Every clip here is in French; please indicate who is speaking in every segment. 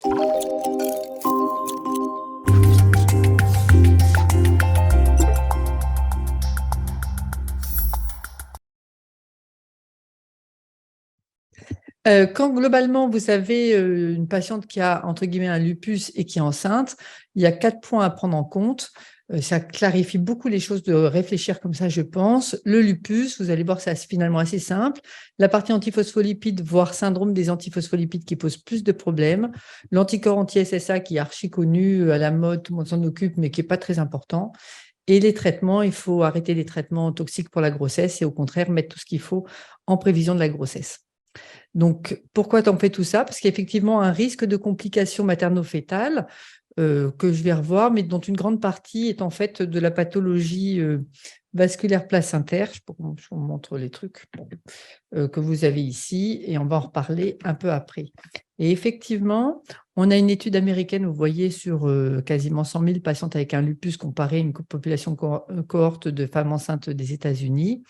Speaker 1: Quand globalement, vous avez une patiente qui a, entre guillemets, un lupus et qui est enceinte, il y a 4 points à prendre en compte. Ça clarifie beaucoup les choses de réfléchir comme ça, je pense. Le lupus, vous allez voir, c'est finalement assez simple. La partie antiphospholipides, voire syndrome des antiphospholipides qui pose plus de problèmes. L'anticorps anti-SSA qui est archi connu, à la mode, tout le monde s'en occupe, mais qui n'est pas très important. Et les traitements, il faut arrêter les traitements toxiques pour la grossesse et au contraire, mettre tout ce qu'il faut en prévision de la grossesse. Donc, pourquoi on fait tout ça? Parce qu'il y a effectivement un risque de complications materno-fétales que je vais revoir, mais dont une grande partie est en fait de la pathologie vasculaire placentaire. Je vous montre les trucs que vous avez ici et on va en reparler un peu après. Et effectivement, on a une étude américaine, vous voyez, sur quasiment 100 000 patientes avec un lupus comparé à une population cohorte de femmes enceintes des États-Unis.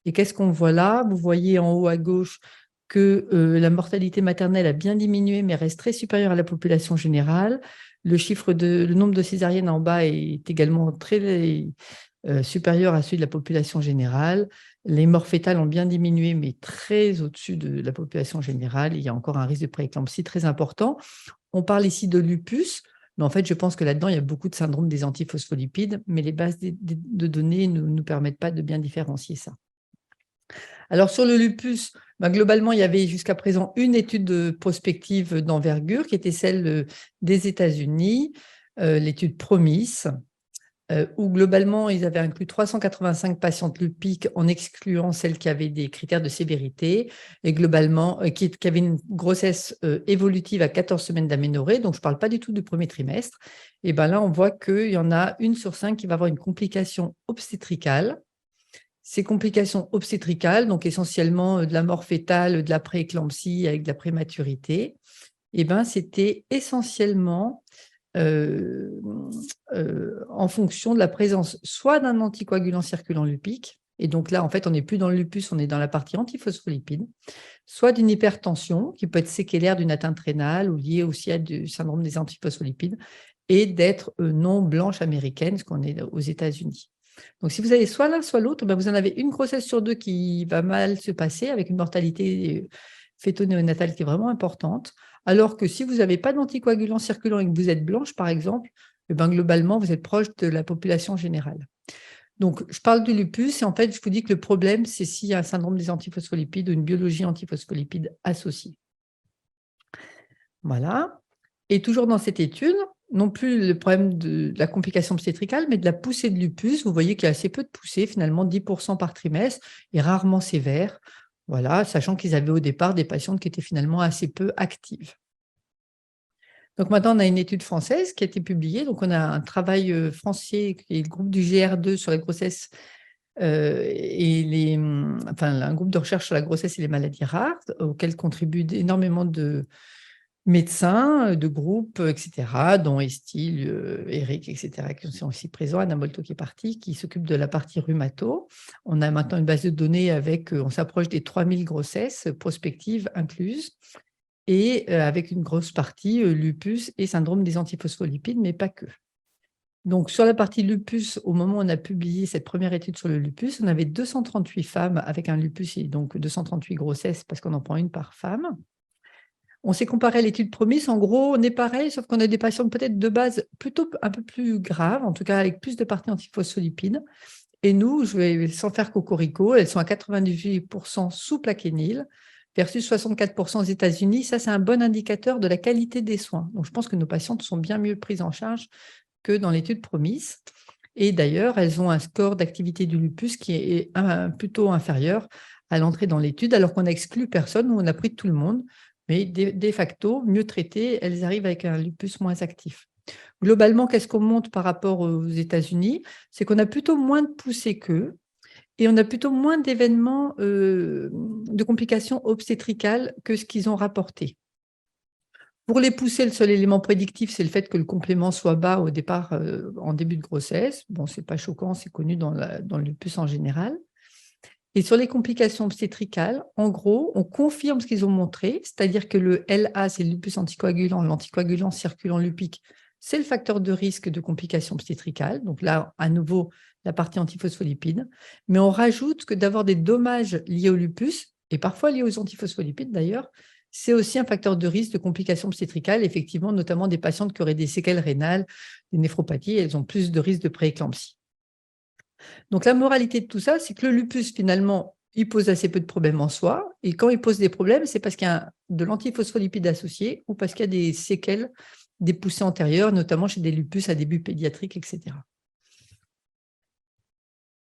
Speaker 1: Et qu'est-ce qu'on voit là? Vous voyez en haut à gauche que la maternelle a bien diminué, mais reste très supérieure à la population générale. Le nombre de césariennes en bas est également très supérieur à celui de la population générale. Les morts fœtales ont bien diminué, mais très au-dessus de la population générale. Il y a encore un risque de prééclampsie très important. On parle ici de lupus, mais en fait, je pense que là-dedans, il y a beaucoup de syndrome des antiphospholipides, mais les bases de données ne nous permettent pas de bien différencier ça. Alors, sur le lupus, globalement, il y avait jusqu'à présent une étude prospective d'envergure qui était celle des États-Unis, l'étude PROMIS, où globalement, ils avaient inclus 385 patientes lupiques en excluant celles qui avaient des critères de sévérité et globalement, qui avaient une grossesse évolutive à 14 semaines d'aménorrhée. Donc, je ne parle pas du tout du premier trimestre. Et bien là, on voit qu'il y en a 1 sur 5 qui va avoir une complication obstétricale. Ces complications obstétricales, donc essentiellement de la mort fœtale, de la prééclampsie avec de la prématurité, c'était essentiellement en fonction de la présence soit d'un anticoagulant circulant lupique, et donc là, en fait, on n'est plus dans le lupus, on est dans la partie antiphospholipide, soit d'une hypertension qui peut être séquelaire d'une atteinte rénale ou liée aussi à du syndrome des antiphospholipides, et d'être non blanche américaine, parce qu'on est aux États-Unis. Donc, si vous avez soit l'un, soit l'autre, vous en avez une grossesse sur 2 qui va mal se passer avec une mortalité fœto-néonatale qui est vraiment importante, alors que si vous n'avez pas d'anticoagulant circulant et que vous êtes blanche, par exemple, globalement, vous êtes proche de la population générale. Donc, je parle du lupus et en fait, je vous dis que le problème, c'est s'il y a un syndrome des antiphospholipides ou une biologie antiphospholipide associée. Voilà. Et toujours dans cette étude, non plus le problème de la complication obstétricale, mais de la poussée de lupus. Vous voyez qu'il y a assez peu de poussée, finalement 10% par trimestre, et rarement sévère. Voilà, sachant qu'ils avaient au départ des patientes qui étaient finalement assez peu actives. Donc maintenant, on a une étude française qui a été publiée. Donc on a un travail français qui est le groupe du GR2 sur la grossesse et un groupe de recherche sur la grossesse et les maladies rares, auquel contribuent énormément de médecins, de groupes, etc., dont Estil, Eric, etc., qui sont aussi présents, Anna Molto qui est partie, qui s'occupe de la partie rhumato. On a maintenant une base de données avec, on s'approche des 3000 grossesses prospectives incluses, et avec une grosse partie lupus et syndrome des antiphospholipides, mais pas que. Donc, sur la partie lupus, au moment où on a publié cette première étude sur le lupus, on avait 238 femmes avec un lupus et donc 238 grossesses parce qu'on en prend une par femme. On s'est comparé à l'étude PROMIS. En gros, on est pareil, sauf qu'on a des patients peut-être de base plutôt un peu plus graves, en tout cas avec plus de parties antiphospholipides. Et nous, je vais sans faire cocorico, elles sont à 98% sous plaquenil versus 64% aux États-Unis. Ça, c'est un bon indicateur de la qualité des soins. Donc, je pense que nos patientes sont bien mieux prises en charge que dans l'étude PROMIS. Et d'ailleurs, elles ont un score d'activité du lupus qui est plutôt inférieur à l'entrée dans l'étude, alors qu'on n'a exclu personne, où on a pris tout le monde. Mais de facto, mieux traitées, elles arrivent avec un lupus moins actif. Globalement, qu'est-ce qu'on montre par rapport aux États-Unis? C'est qu'on a plutôt moins de poussées qu'eux et on a plutôt moins d'événements de complications obstétricales que ce qu'ils ont rapporté. Pour les poussées, le seul élément prédictif, c'est le fait que le complément soit bas au départ en début de grossesse. Bon, ce n'est pas choquant, c'est connu dans le lupus en général. Et sur les complications obstétricales, en gros, on confirme ce qu'ils ont montré, c'est-à-dire que le LA, c'est le lupus anticoagulant, l'anticoagulant circulant lupique, c'est le facteur de risque de complications obstétricales. Donc là, à nouveau, la partie antiphospholipides. Mais on rajoute que d'avoir des dommages liés au lupus, et parfois liés aux antiphospholipides d'ailleurs, c'est aussi un facteur de risque de complications obstétricales, effectivement, notamment des patientes qui auraient des séquelles rénales, des néphropathies, elles ont plus de risque de prééclampsie. Donc la moralité de tout ça, c'est que le lupus, finalement, il pose assez peu de problèmes en soi, et quand il pose des problèmes, c'est parce qu'il y a de l'antiphospholipide associé ou parce qu'il y a des séquelles des poussées antérieures, notamment chez des lupus à début pédiatrique, etc.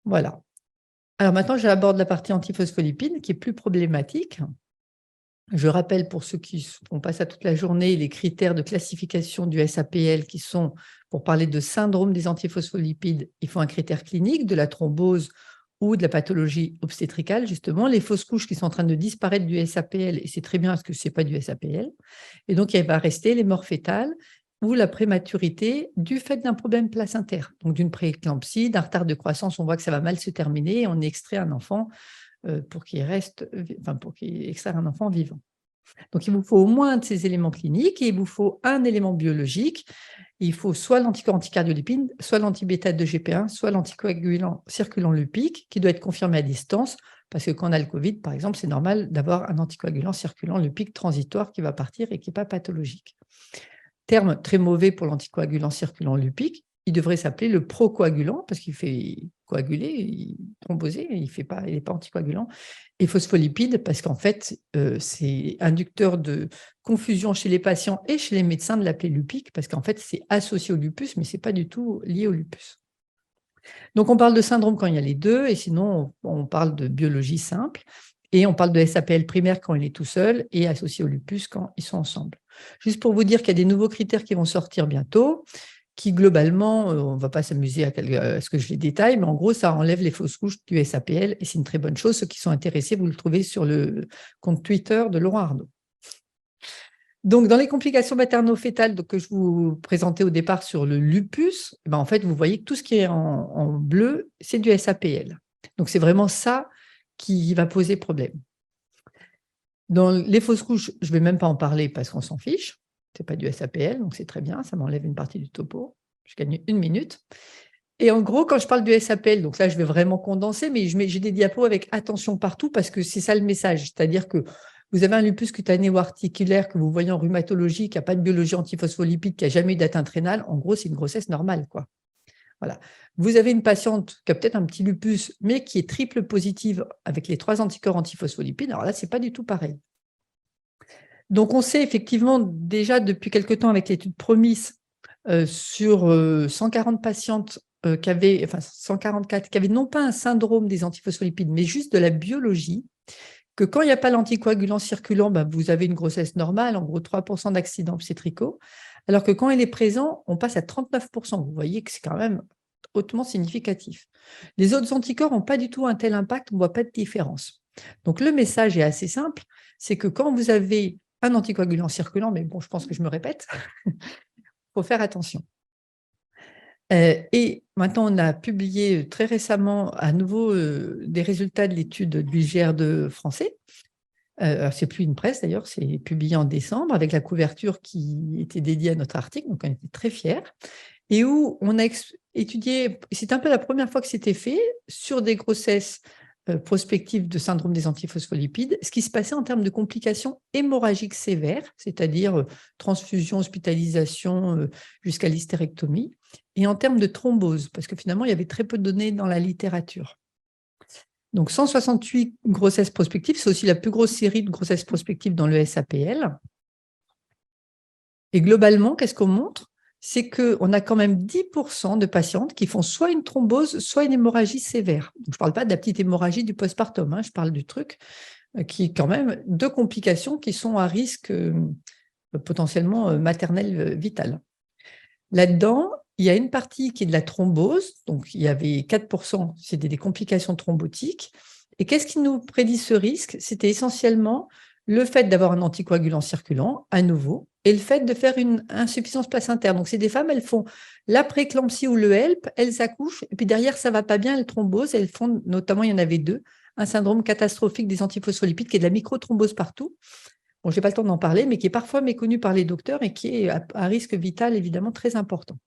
Speaker 1: Voilà. Alors maintenant, j'aborde la partie antiphospholipide qui est plus problématique. Je rappelle pour ceux qui font pas ça toute la journée, les critères de classification du SAPL qui sont, pour parler de syndrome des antiphospholipides, il faut un critère clinique de la thrombose ou de la pathologie obstétricale, justement, les fausses couches qui sont en train de disparaître du SAPL, et c'est très bien parce que ce n'est pas du SAPL. Et donc, il va rester les morts fétales ou la prématurité du fait d'un problème placentaire, donc d'une prééclampsie, d'un retard de croissance. On voit que ça va mal se terminer et on extrait un enfant pour qu'il extraire un enfant vivant. Donc, il vous faut au moins un de ces éléments cliniques et il vous faut un élément biologique. Il faut soit l'anticorps anticardiolipide, soit l'anti-bêta de GP1, soit l'anticoagulant circulant lupique, qui doit être confirmé à distance, parce que quand on a le Covid, par exemple, c'est normal d'avoir un anticoagulant circulant lupique transitoire qui va partir et qui n'est pas pathologique. Terme très mauvais pour l'anticoagulant circulant lupique, il devrait s'appeler le procoagulant, parce qu'il fait coaguler, thromboser, il n'est pas anticoagulant, et phospholipide, parce qu'en fait, c'est inducteur de confusion chez les patients et chez les médecins de l'appeler lupique, parce qu'en fait, c'est associé au lupus, mais ce n'est pas du tout lié au lupus. Donc, on parle de syndrome quand il y a les deux, et sinon, on parle de biologie simple, et on parle de SAPL primaire quand il est tout seul, et associé au lupus quand ils sont ensemble. Juste pour vous dire qu'il y a des nouveaux critères qui vont sortir bientôt, qui globalement, on ne va pas s'amuser à ce que je les détaille, mais en gros, ça enlève les fausses couches du SAPL, et c'est une très bonne chose. Ceux qui sont intéressés, vous le trouvez sur le compte Twitter de Laurent Arnaud. Donc, dans les complications materno-fétales que je vous présentais au départ sur le lupus, en fait, vous voyez que tout ce qui est en bleu, c'est du SAPL. Donc, c'est vraiment ça qui va poser problème. Dans les fausses couches, je ne vais même pas en parler parce qu'on s'en fiche. Ce n'est pas du SAPL, donc c'est très bien, ça m'enlève une partie du topo. Je gagne 1 minute. Et en gros, quand je parle du SAPL, donc là, je vais vraiment condenser, mais j'ai des diapos avec attention partout parce que c'est ça le message. C'est-à-dire que vous avez un lupus cutané ou articulaire que vous voyez en rhumatologie, qui n'a pas de biologie antiphospholipide, qui n'a jamais eu d'atteinte rénale. En gros, c'est une grossesse normale, quoi. Voilà. Vous avez une patiente qui a peut-être un petit lupus, mais qui est triple positive avec les 3 anticorps antiphospholipides. Alors là, ce n'est pas du tout pareil. Donc, on sait effectivement déjà depuis quelque temps avec l'étude Promise sur 140 patientes qui avaient, 144, qui avaient non pas un syndrome des antiphospholipides, mais juste de la biologie, que quand il n'y a pas l'anticoagulant circulant, vous avez une grossesse normale, en gros 3% d'accidents obstétricaux, alors que quand il est présent, on passe à 39%. Vous voyez que c'est quand même hautement significatif. Les autres anticorps n'ont pas du tout un tel impact, on ne voit pas de différence. Donc, le message est assez simple, c'est que quand vous avez un anticoagulant circulant, mais bon, je pense que je me répète, il faut faire attention. Et maintenant, on a publié très récemment à nouveau des résultats de l'étude du IGR2 français. Ce n'est plus une presse d'ailleurs, c'est publié en décembre avec la couverture qui était dédiée à notre article, donc on était très fiers. Et où on a étudié, c'est un peu la première fois que c'était fait, sur des grossesses prospectives de syndrome des antiphospholipides, ce qui se passait en termes de complications hémorragiques sévères, c'est-à-dire transfusion, hospitalisation jusqu'à l'hystérectomie, et en termes de thrombose, parce que finalement, il y avait très peu de données dans la littérature. Donc, 168 grossesses prospectives, c'est aussi la plus grosse série de grossesses prospectives dans le SAPL. Et globalement, qu'est-ce qu'on montre ? C'est qu'on a quand même 10% de patientes qui font soit une thrombose, soit une hémorragie sévère. Donc, je ne parle pas de la petite hémorragie du postpartum, je parle du truc qui est quand même 2 complications qui sont à risque potentiellement maternel vital. Là-dedans, il y a une partie qui est de la thrombose, donc il y avait 4%, c'était des complications thrombotiques. Et qu'est-ce qui nous prédit ce risque ? C'était essentiellement le fait d'avoir un anticoagulant circulant, à nouveau, et le fait de faire une insuffisance placentaire. Donc, c'est des femmes, elles font la prééclampsie ou le HELP, elles accouchent, et puis derrière, ça ne va pas bien, elles thrombosent, elles font, notamment, il y en avait 2, un syndrome catastrophique des antiphospholipides qui est de la microthrombose partout. Bon, je n'ai pas le temps d'en parler, mais qui est parfois méconnu par les docteurs et qui est à risque vital évidemment très important.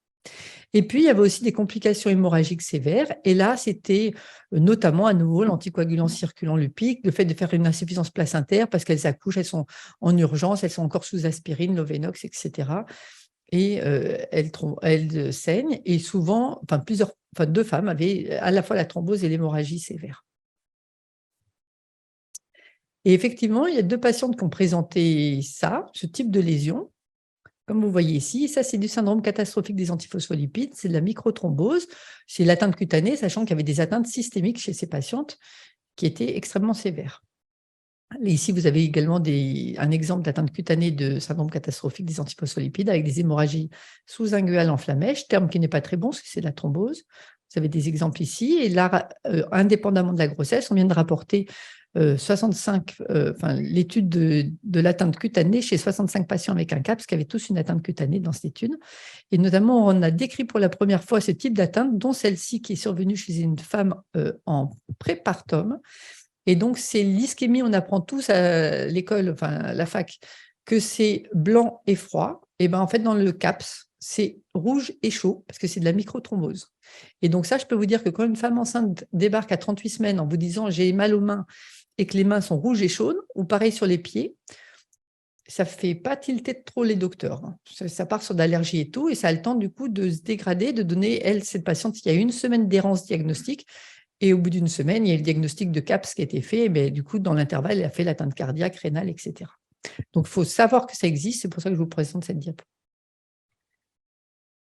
Speaker 1: Et puis, il y avait aussi des complications hémorragiques sévères. Et là, c'était notamment à nouveau l'anticoagulant circulant lupique, le fait de faire une insuffisance placentaire parce qu'elles accouchent, elles sont en urgence, elles sont encore sous aspirine, Lovenox, etc. Et elles saignent. Et souvent, deux femmes avaient à la fois la thrombose et l'hémorragie sévère. Et effectivement, il y a 2 patientes qui ont présenté ça, ce type de lésion. Comme vous voyez ici, ça, c'est du syndrome catastrophique des antiphospholipides, c'est de la microthrombose, c'est l'atteinte cutanée, sachant qu'il y avait des atteintes systémiques chez ces patientes qui étaient extrêmement sévères. Et ici, vous avez également un exemple d'atteinte cutanée de syndrome catastrophique des antiphospholipides avec des hémorragies sous-inguinales en flammèche, terme qui n'est pas très bon, parce que c'est de la thrombose. Vous avez des exemples ici. Et là, indépendamment de la grossesse, on vient de rapporter 65, l'étude de l'atteinte cutanée chez 65 patients avec un CAPS qui avaient tous une atteinte cutanée dans cette étude. Et notamment, on a décrit pour la première fois ce type d'atteinte, dont celle-ci qui est survenue chez une femme en prépartum. Et donc, c'est l'ischémie, on apprend tous à l'école, enfin à la fac, que c'est blanc et froid. Et bien, en fait, dans le CAPS, c'est rouge et chaud, parce que c'est de la microthrombose. Et donc ça, je peux vous dire que quand une femme enceinte débarque à 38 semaines en vous disant « j'ai mal aux mains », et que les mains sont rouges et chaudes, ou pareil sur les pieds, ça ne fait pas tilter trop les docteurs. Ça part sur d'allergie et tout, et ça a le temps du coup de se dégrader, de donner, cette patiente, il y a 1 semaine d'errance diagnostique, et au bout d'1 semaine, il y a le diagnostic de CAPS qui a été fait, et du coup, dans l'intervalle, elle a fait l'atteinte cardiaque, rénale, etc. Donc, il faut savoir que ça existe, c'est pour ça que je vous présente cette diapo.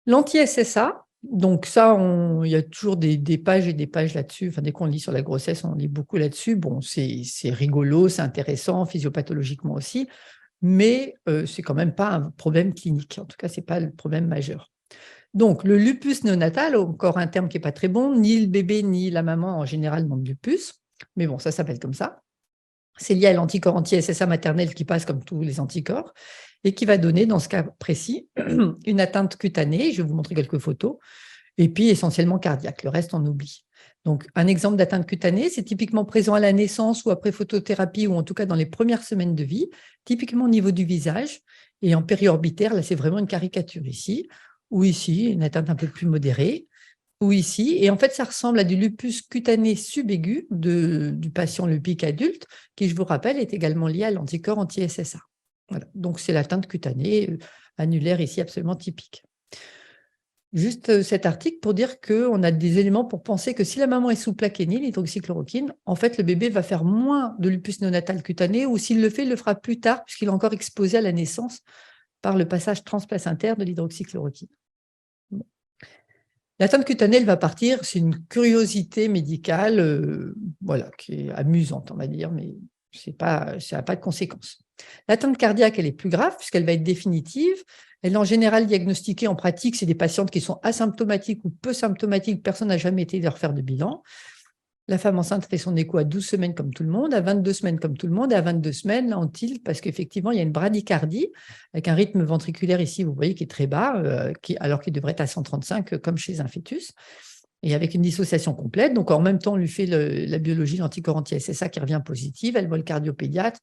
Speaker 1: L'anti-SSA, donc ça, il y a toujours des pages et des pages là-dessus. Enfin, dès qu'on lit sur la grossesse, on lit beaucoup là-dessus. Bon, c'est rigolo, c'est intéressant, physiopathologiquement aussi, mais c'est quand même pas un problème clinique. En tout cas, c'est pas le problème majeur. Donc, le lupus néonatal, encore un terme qui n'est pas très bon, ni le bébé ni la maman en général n'ont de lupus, mais bon, ça s'appelle comme ça. C'est lié à l'anticorps anti-SSA maternel qui passe comme tous les anticorps et qui va donner, dans ce cas précis, une atteinte cutanée. Je vais vous montrer quelques photos. Et puis, essentiellement cardiaque. Le reste, on oublie. Donc, un exemple d'atteinte cutanée, c'est typiquement présent à la naissance ou après photothérapie ou en tout cas dans les premières semaines de vie, typiquement au niveau du visage. Et en périorbitaire, là, c'est vraiment une caricature ici, ou ici, une atteinte un peu plus modérée, ou ici. Et en fait, ça ressemble à du lupus cutané subaigu du patient lupique adulte, qui, je vous rappelle, est également lié à l'anticorps anti-SSA. Voilà. Donc, c'est l'atteinte cutanée annulaire ici absolument typique. Juste cet article pour dire qu'on a des éléments pour penser que si la maman est sous plaquenil, l'hydroxychloroquine, en fait, le bébé va faire moins de lupus néonatal cutané, ou s'il le fait, il le fera plus tard, puisqu'il est encore exposé à la naissance par le passage transplacentaire de l'hydroxychloroquine. Bon. L'atteinte cutanée, elle va partir, c'est une curiosité médicale voilà, qui est amusante, on va dire, mais ça n'a pas de conséquences. L'atteinte cardiaque, elle est plus grave puisqu'elle va être définitive. Elle est en général diagnostiquée en pratique, c'est des patientes qui sont asymptomatiques ou peu symptomatiques, personne n'a jamais été leur faire de bilan. La femme enceinte fait son écho à 12 semaines comme tout le monde, à 22 semaines comme tout le monde, et à 22 semaines, là, on tilte parce qu'effectivement, il y a une bradycardie avec un rythme ventriculaire ici, vous voyez, qui est très bas, alors qu'il devrait être à 135 comme chez un fœtus, et avec une dissociation complète. Donc, en même temps, on lui fait la biologie, l'anticorps anti-SSA qui revient positive, elle voit le cardiopédiatre,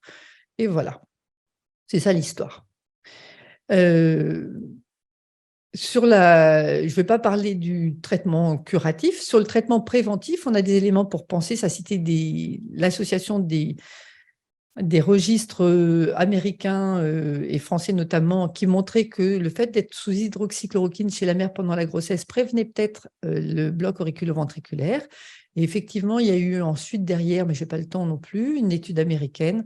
Speaker 1: et voilà. C'est ça l'histoire. Je ne vais pas parler du traitement curatif. Sur le traitement préventif, on a des éléments pour penser, ça citait l'association des registres américains et français notamment, qui montraient que le fait d'être sous hydroxychloroquine chez la mère pendant la grossesse prévenait peut-être le bloc auriculo-ventriculaire. Et effectivement, il y a eu ensuite derrière, mais je n'ai pas le temps non plus, une étude américaine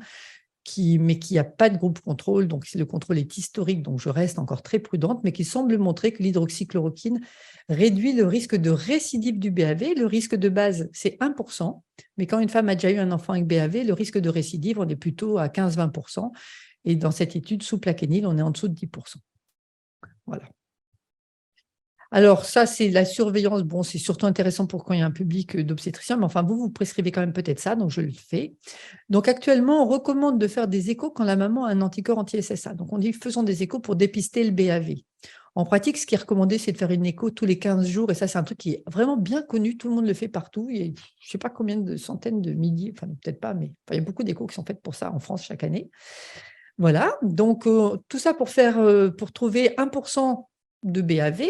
Speaker 1: mais qui n'a pas de groupe contrôle, donc le contrôle est historique, donc je reste encore très prudente, mais qui semble montrer que l'hydroxychloroquine réduit le risque de récidive du BAV. Le risque de base, c'est 1%, mais quand une femme a déjà eu un enfant avec BAV, le risque de récidive, on est plutôt à 15-20%, et dans cette étude sous plaquenil, on est en dessous de 10%. Voilà. Alors ça, c'est la surveillance. Bon, c'est surtout intéressant pour quand il y a un public d'obstétriciens, mais enfin, vous prescrivez quand même peut-être ça, donc je le fais. Donc actuellement, on recommande de faire des échos quand la maman a un anticorps anti-SSA. Donc on dit faisons des échos pour dépister le BAV. En pratique, ce qui est recommandé, c'est de faire une écho tous les 15 jours. Et ça, c'est un truc qui est vraiment bien connu. Tout le monde le fait partout. Il y a, je ne sais pas combien de centaines de milliers, enfin peut-être pas, mais enfin, il y a beaucoup d'échos qui sont faites pour ça en France chaque année. Voilà, donc tout ça pour trouver 1% de BAV.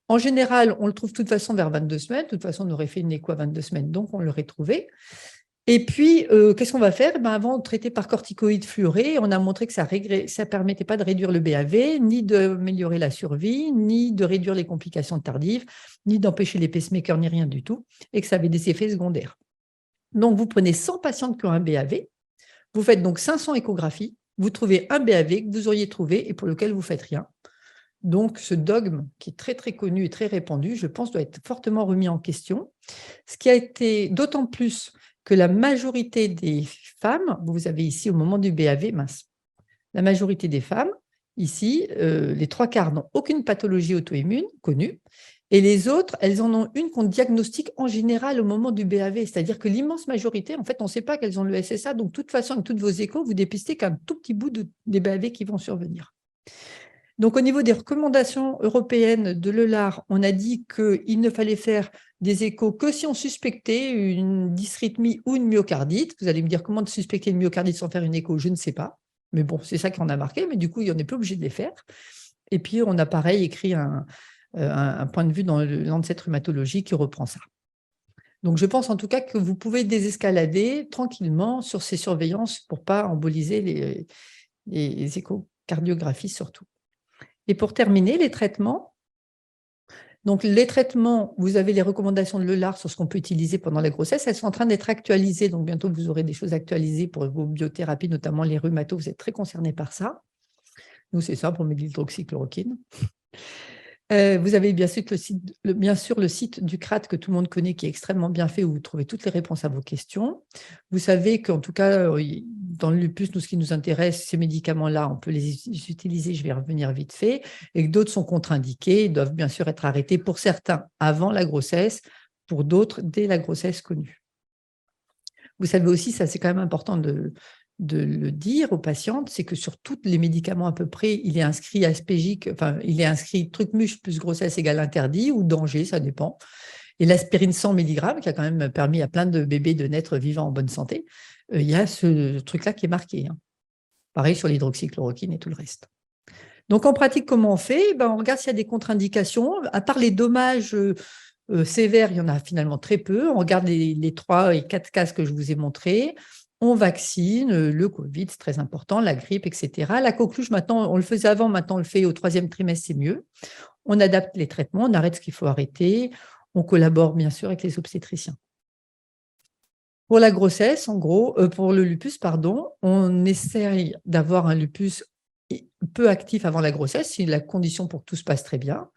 Speaker 1: En général, on le trouve de toute façon vers 22 semaines. De toute façon, on aurait fait une écho à 22 semaines, donc on l'aurait trouvé. Et puis, qu'est-ce qu'on va faire? Avant, traiter par corticoïdes fluorés, on a montré que ça ne permettait pas de réduire le BAV, ni d'améliorer la survie, ni de réduire les complications tardives, ni d'empêcher les pacemakers, ni rien du tout, et que ça avait des effets secondaires. Donc, vous prenez 100 patientes qui ont un BAV, vous faites donc 500 échographies, vous trouvez un BAV que vous auriez trouvé et pour lequel vous ne faites rien. Donc, ce dogme, qui est très, très connu et très répandu, je pense, doit être fortement remis en question. Ce qui a été d'autant plus que la majorité des femmes, vous avez ici au moment du BAV, la majorité des femmes, ici, les 3/4 n'ont aucune pathologie auto-immune connue, et les autres, elles en ont une qu'on diagnostique en général au moment du BAV, c'est-à-dire que l'immense majorité, en fait, on ne sait pas qu'elles ont le SSA, donc de toute façon, avec toutes vos échos, vous dépistez qu'un tout petit bout des BAV qui vont survenir. Donc, au niveau des recommandations européennes de l'EULAR, on a dit qu'il ne fallait faire des échos que si on suspectait une dysrythmie ou une myocardite. Vous allez me dire comment suspecter une myocardite sans faire une écho, je ne sais pas. Mais bon, c'est ça qu'on a marqué, mais du coup, il n'y en est plus obligé de les faire. Et puis, on a pareil écrit un point de vue dans le Lancet Rhumatologie qui reprend ça. Donc, je pense en tout cas que vous pouvez désescalader tranquillement sur ces surveillances pour ne pas emboliser les échocardiographies surtout. Et pour terminer, les traitements. Donc, les traitements, vous avez les recommandations de l'EULAR sur ce qu'on peut utiliser pendant la grossesse. Elles sont en train d'être actualisées. Donc, bientôt, vous aurez des choses actualisées pour vos biothérapies, notamment les rhumatos. Vous êtes très concernés par ça. Nous, c'est ça pour l'hydroxychloroquine. Vous avez bien sûr le site du CRAT que tout le monde connaît, qui est extrêmement bien fait, où vous trouvez toutes les réponses à vos questions. Vous savez qu'en tout cas, dans le lupus, nous, ce qui nous intéresse, ces médicaments-là, on peut les utiliser, je vais revenir vite fait, et que d'autres sont contre-indiqués, ils doivent bien sûr être arrêtés pour certains avant la grossesse, pour d'autres dès la grossesse connue. Vous savez aussi, ça c'est quand même important de le dire aux patientes, c'est que sur tous les médicaments à peu près, il est inscrit aspégique, enfin, il est inscrit truc-muche plus grossesse égale interdit ou danger, ça dépend. Et l'aspirine 100 mg, qui a quand même permis à plein de bébés de naître vivants en bonne santé, il y a ce truc-là qui est marqué. Pareil sur l'hydroxychloroquine et tout le reste. Donc, en pratique, comment on fait? On regarde s'il y a des contre-indications. À part les dommages sévères, il y en a finalement très peu. On regarde les 3 et 4 cases que je vous ai montrés. On vaccine, le Covid, c'est très important, la grippe, etc. La coqueluche, maintenant, on le faisait avant, maintenant on le fait au 3e trimestre, c'est mieux. On adapte les traitements, on arrête ce qu'il faut arrêter. On collabore bien sûr avec les obstétriciens. Pour la grossesse, en gros, pour le lupus, pardon, on essaye d'avoir un lupus peu actif avant la grossesse, c'est la condition pour que tout se passe très bien.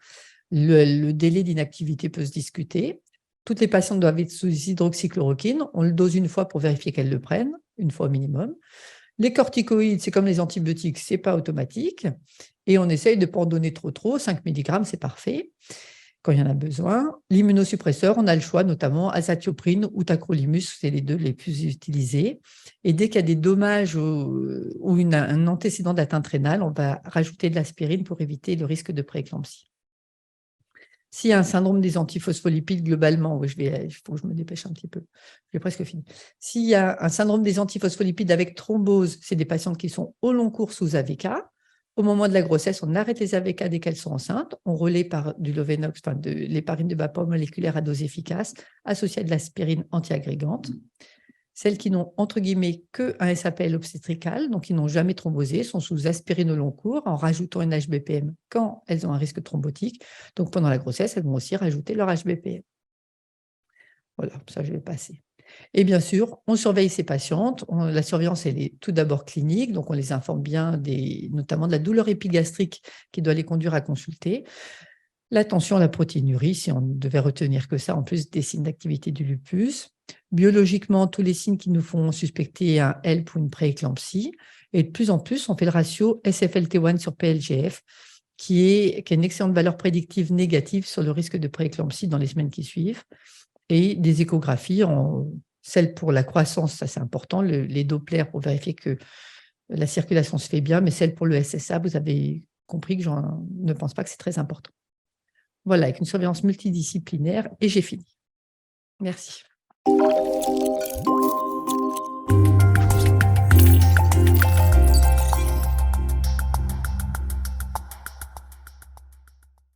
Speaker 1: Le délai d'inactivité peut se discuter. Toutes les patientes doivent être sous hydroxychloroquine. On le dose une fois pour vérifier qu'elles le prennent, une fois au minimum. Les corticoïdes, c'est comme les antibiotiques, ce n'est pas automatique. Et on essaye de ne pas en donner trop. 5 mg, c'est parfait quand il y en a besoin. L'immunosuppresseur, on a le choix, notamment azatioprine ou tacrolimus, c'est les deux les plus utilisés. Et dès qu'il y a des dommages ou un antécédent d'atteinte rénale, on va rajouter de l'aspirine pour éviter le risque de prééclampsie. S'il y a un syndrome des antiphospholipides, globalement, il faut que je me dépêche un petit peu, j'ai presque fini. S'il y a un syndrome des antiphospholipides avec thrombose, c'est des patientes qui sont au long cours sous AVK. Au moment de la grossesse, on arrête les AVK dès qu'elles sont enceintes, on relaie par du Lovenox, enfin de l'héparine de bas port moléculaire à dose efficace, associée à de l'aspirine antiagrégante. Celles qui n'ont, entre guillemets, qu'un SAPL obstétrical, donc qui n'ont jamais thrombosé, sont sous aspirine au long cours en rajoutant une HBPM quand elles ont un risque thrombotique. Donc, pendant la grossesse, elles vont aussi rajouter leur HBPM. Voilà, ça, je vais passer. Et bien sûr, on surveille ces patientes. La surveillance, elle est tout d'abord clinique, donc on les informe bien, notamment de la douleur épigastrique qui doit les conduire à consulter. La tension, la protéinurie, si on devait retenir que ça, en plus des signes d'activité du lupus. Biologiquement, tous les signes qui nous font suspecter un HELP ou une prééclampsie. Et de plus en plus, on fait le ratio SFLT1 sur PLGF, qui a une excellente valeur prédictive négative sur le risque de prééclampsie dans les semaines qui suivent. Et des échographies, celles pour la croissance, ça c'est important, les Doppler pour vérifier que la circulation se fait bien, mais celle pour le SSA, vous avez compris que je ne pense pas que c'est très important. Voilà, avec une surveillance multidisciplinaire et j'ai fini. Merci.